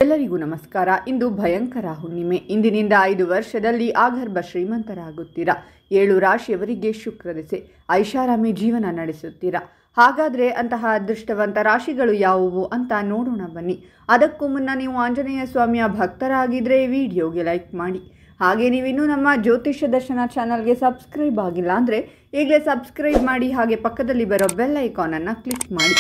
ಎಲ್ಲರಿಗೂ ನಮಸ್ಕಾರ. ಇಂದು ಭಯಂಕರ ಹುಣ್ಣಿಮೆ. ಇಂದಿನಿಂದ 5 ವರ್ಷದಲ್ಲಿ ಆಗರ್ಭ ಶ್ರೀಮಂತರಾಗುತ್ತೀರಾ. 7 ರಾಶಿಯವರಿಗೆ ಶುಕ್ರ ದಶೆ. ಐಷಾರಾಮಿ ಜೀವನ ನಡೆಸುತ್ತೀರಾ. ಹಾಗಾದರೆ ಅಂತಹ ಅದೃಷ್ಟವಂತ ರಾಶಿಗಳು ಯಾವುವು ಅಂತ ನೋಡೋಣ ಬನ್ನಿ. ಅದಕ್ಕೂ ಮುನ್ನ ನೀವು ಆಂಜನೇಯ ಸ್ವಾಮಿಯ ಭಕ್ತರಾಗಿದ್ದರೆ ವಿಡಿಯೋಗೆ ಲೈಕ್ ಮಾಡಿ. ಹಾಗೆ ನೀವಿನ್ನೂ ನಮ್ಮ ಜ್ಯೋತಿಷ್ಯ ದರ್ಶನ ಚಾನಲ್ಗೆ ಸಬ್ಸ್ಕ್ರೈಬ್ ಆಗಿಲ್ಲ ಅಂದರೆ ಈಗಲೇ ಸಬ್ಸ್ಕ್ರೈಬ್ ಮಾಡಿ. ಹಾಗೆ ಪಕ್ಕದಲ್ಲಿ ಬರೋ ಬೆಲ್ ಐಕಾನನ್ನು ಕ್ಲಿಕ್ ಮಾಡಿ.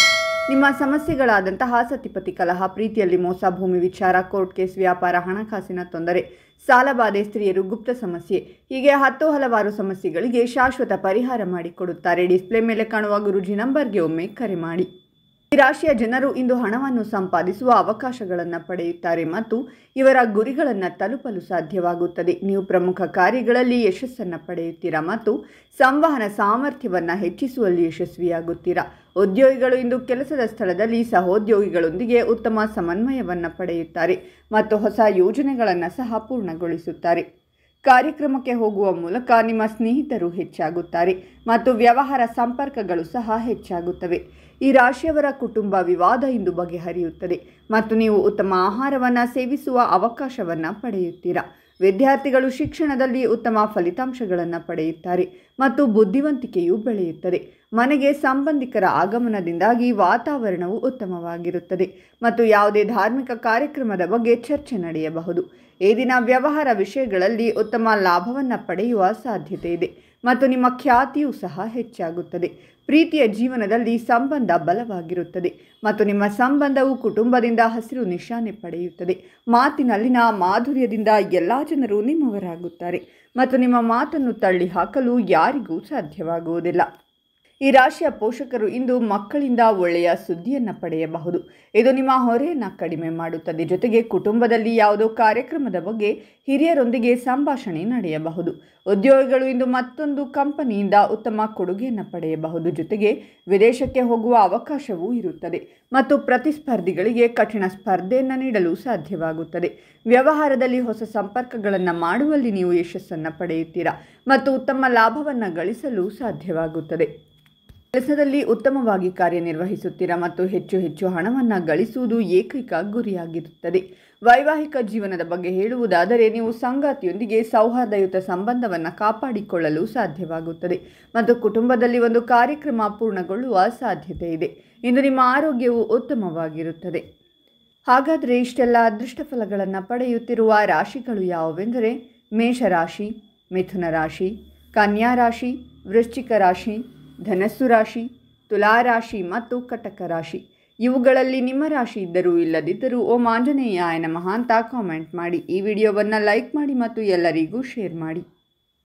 ನಿಮ್ಮ ಸಮಸ್ಯೆಗಳಾದಂತಹ ಸತಿಪತಿ ಕಲಹ, ಪ್ರೀತಿಯಲ್ಲಿ ಮೋಸ, ಭೂಮಿ ವಿಚಾರ, ಕೋರ್ಟ್ ಕೇಸ್, ವ್ಯಾಪಾರ, ಹಣಕಾಸಿನ ತೊಂದರೆ, ಸಾಲಬಾಧೆ, ಸ್ತ್ರೀಯರು, ಗುಪ್ತ ಸಮಸ್ಯೆ, ಹೀಗೆ ಹಲವಾರು ಸಮಸ್ಯೆಗಳಿಗೆ ಶಾಶ್ವತ ಪರಿಹಾರ ಮಾಡಿಕೊಡುತ್ತಾರೆ. ಡಿಸ್ಪ್ಲೇ ಮೇಲೆ ಕಾಣುವ ಗುರೂಜಿ ನಂಬರ್ಗೆ ಒಮ್ಮೆ ಕರೆ ಮಾಡಿ. ಈ ರಾಶಿಯ ಜನರು ಇಂದು ಹಣವನ್ನು ಸಂಪಾದಿಸುವ ಅವಕಾಶಗಳನ್ನು ಪಡೆಯುತ್ತಾರೆ ಮತ್ತು ಇವರ ಗುರಿಗಳನ್ನು ತಲುಪಲು ಸಾಧ್ಯವಾಗುತ್ತದೆ. ನೀವು ಪ್ರಮುಖ ಕಾರ್ಯಗಳಲ್ಲಿ ಯಶಸ್ಸನ್ನು ಪಡೆಯುತ್ತೀರಾ ಮತ್ತು ಸಂವಹನ ಸಾಮರ್ಥ್ಯವನ್ನು ಹೆಚ್ಚಿಸುವಲ್ಲಿ ಯಶಸ್ವಿಯಾಗುತ್ತೀರಾ. ಉದ್ಯೋಗಿಗಳು ಇಂದು ಕೆಲಸದ ಸ್ಥಳದಲ್ಲಿ ಸಹೋದ್ಯೋಗಿಗಳೊಂದಿಗೆ ಉತ್ತಮ ಸಮನ್ವಯವನ್ನು ಪಡೆಯುತ್ತಾರೆ ಮತ್ತು ಹೊಸ ಯೋಜನೆಗಳನ್ನು ಸಹ ಪೂರ್ಣಗೊಳಿಸುತ್ತಾರೆ. ಕಾರ್ಯಕ್ರಮಕ್ಕೆ ಹೋಗುವ ಮೂಲಕ ನಿಮ್ಮ ಸ್ನೇಹಿತರು ಹೆಚ್ಚಾಗುತ್ತಾರೆ ಮತ್ತು ವ್ಯವಹಾರ ಸಂಪರ್ಕಗಳು ಸಹ ಹೆಚ್ಚಾಗುತ್ತವೆ. ಈ ರಾಶಿಯವರ ಕುಟುಂಬ ವಿವಾದ ಇಂದು ಬಗೆಹರಿಯುತ್ತದೆ ಮತ್ತು ನೀವು ಉತ್ತಮ ಆಹಾರವನ್ನು ಸೇವಿಸುವ ಅವಕಾಶವನ್ನು ಪಡೆಯುತ್ತೀರಾ. ವಿದ್ಯಾರ್ಥಿಗಳು ಶಿಕ್ಷಣದಲ್ಲಿ ಉತ್ತಮ ಫಲಿತಾಂಶಗಳನ್ನು ಪಡೆಯುತ್ತಾರೆ ಮತ್ತು ಬುದ್ಧಿವಂತಿಕೆಯು ಬೆಳೆಯುತ್ತದೆ. ಮನೆಗೆ ಸಂಬಂಧಿಕರ ಆಗಮನದಿಂದಾಗಿ ವಾತಾವರಣವು ಉತ್ತಮವಾಗಿರುತ್ತದೆ ಮತ್ತು ಯಾವುದೇ ಧಾರ್ಮಿಕ ಕಾರ್ಯಕ್ರಮದ ಬಗ್ಗೆ ಚರ್ಚೆ ನಡೆಯಬಹುದು. ಈ ದಿನ ವ್ಯವಹಾರ ವಿಷಯಗಳಲ್ಲಿ ಉತ್ತಮ ಲಾಭವನ್ನು ಪಡೆಯುವ ಸಾಧ್ಯತೆ ಇದೆ ಮತ್ತು ನಿಮ್ಮ ಖ್ಯಾತಿಯೂ ಸಹ ಹೆಚ್ಚಾಗುತ್ತದೆ. ಪ್ರೀತಿಯ ಜೀವನದಲ್ಲಿ ಸಂಬಂಧ ಬಲವಾಗಿರುತ್ತದೆ ಮತ್ತು ನಿಮ್ಮ ಸಂಬಂಧವು ಕುಟುಂಬದಿಂದ ಹಸಿರು ನಿಶಾನೆ ಪಡೆಯುತ್ತದೆ. ಮಾತಿನಲ್ಲಿನ ಮಾಧುರ್ಯದಿಂದ ಎಲ್ಲ ಜನರು ನಿಮ್ಮವರಾಗುತ್ತಾರೆ ಮತ್ತು ನಿಮ್ಮ ಮಾತನ್ನು ತಳ್ಳಿ ಹಾಕಲು ಯಾರಿಗೂ ಸಾಧ್ಯವಾಗುವುದಿಲ್ಲ. ಈ ರಾಶಿಯ ಪೋಷಕರು ಇಂದು ಮಕ್ಕಳಿಂದ ಒಳ್ಳೆಯ ಸುದ್ದಿಯನ್ನು ಪಡೆಯಬಹುದು. ಇದು ನಿಮ್ಮ ಹೊರೆಯನ್ನು ಕಡಿಮೆ ಮಾಡುತ್ತದೆ. ಜೊತೆಗೆ ಕುಟುಂಬದಲ್ಲಿ ಯಾವುದೋ ಕಾರ್ಯಕ್ರಮದ ಬಗ್ಗೆ ಹಿರಿಯರೊಂದಿಗೆ ಸಂಭಾಷಣೆ ನಡೆಯಬಹುದು. ಉದ್ಯೋಗಿಗಳು ಇಂದು ಮತ್ತೊಂದು ಕಂಪನಿಯಿಂದ ಉತ್ತಮ ಕೊಡುಗೆಯನ್ನು ಪಡೆಯಬಹುದು. ಜೊತೆಗೆ ವಿದೇಶಕ್ಕೆ ಹೋಗುವ ಅವಕಾಶವೂ ಇರುತ್ತದೆ ಮತ್ತು ಪ್ರತಿಸ್ಪರ್ಧಿಗಳಿಗೆ ಕಠಿಣ ಸ್ಪರ್ಧೆಯನ್ನು ನೀಡಲು ಸಾಧ್ಯವಾಗುತ್ತದೆ. ವ್ಯವಹಾರದಲ್ಲಿ ಹೊಸ ಸಂಪರ್ಕಗಳನ್ನು ಮಾಡುವಲ್ಲಿ ನೀವು ಯಶಸ್ಸನ್ನು ಪಡೆಯುತ್ತೀರಾ ಮತ್ತು ಉತ್ತಮ ಲಾಭವನ್ನು ಗಳಿಸಲು ಸಾಧ್ಯವಾಗುತ್ತದೆ. ಕೆಲಸದಲ್ಲಿ ಉತ್ತಮವಾಗಿ ಕಾರ್ಯನಿರ್ವಹಿಸುತ್ತೀರಾ ಮತ್ತು ಹೆಚ್ಚು ಹಣವನ್ನು ಗಳಿಸುವುದು ಏಕೈಕ ಗುರಿಯಾಗಿರುತ್ತದೆ. ವೈವಾಹಿಕ ಜೀವನದ ಬಗ್ಗೆ ಹೇಳುವುದಾದರೆ ನೀವು ಸಂಗಾತಿಯೊಂದಿಗೆ ಸೌಹಾರ್ದಯುತ ಸಂಬಂಧವನ್ನು ಕಾಪಾಡಿಕೊಳ್ಳಲು ಸಾಧ್ಯವಾಗುತ್ತದೆ ಮತ್ತು ಕುಟುಂಬದಲ್ಲಿ ಒಂದು ಕಾರ್ಯಕ್ರಮ ಪೂರ್ಣಗೊಳ್ಳುವ ಸಾಧ್ಯತೆ ಇದೆ. ಇಂದು ನಿಮ್ಮ ಆರೋಗ್ಯವು ಉತ್ತಮವಾಗಿರುತ್ತದೆ. ಹಾಗಾದರೆ ಇಷ್ಟೆಲ್ಲ ಅದೃಷ್ಟ ಫಲಗಳನ್ನು ಪಡೆಯುತ್ತಿರುವ ರಾಶಿಗಳು ಯಾವುವೆಂದರೆ ಮೇಷರಾಶಿ, ಮಿಥುನ ರಾಶಿ, ಕನ್ಯಾ ರಾಶಿ, ವೃಶ್ಚಿಕ ರಾಶಿ, ಧನಸ್ಸು ರಾಶಿ, ತುಲಾ ರಾಶಿ ಮತ್ತು ಕಟಕ ರಾಶಿ. ಇವುಗಳಲ್ಲಿ ನಿಮ್ಮ ರಾಶಿ ಇದ್ದರೂ ಇಲ್ಲದಿದ್ದರೂ ಓಂ ಆಂಜನೇಯಾಯ ನಮಃ ಅಂತ ಕಾಮೆಂಟ್ ಮಾಡಿ. ಈ ವಿಡಿಯೋವನ್ನು ಲೈಕ್ ಮಾಡಿ ಮತ್ತು ಎಲ್ಲರಿಗೂ ಶೇರ್ ಮಾಡಿ.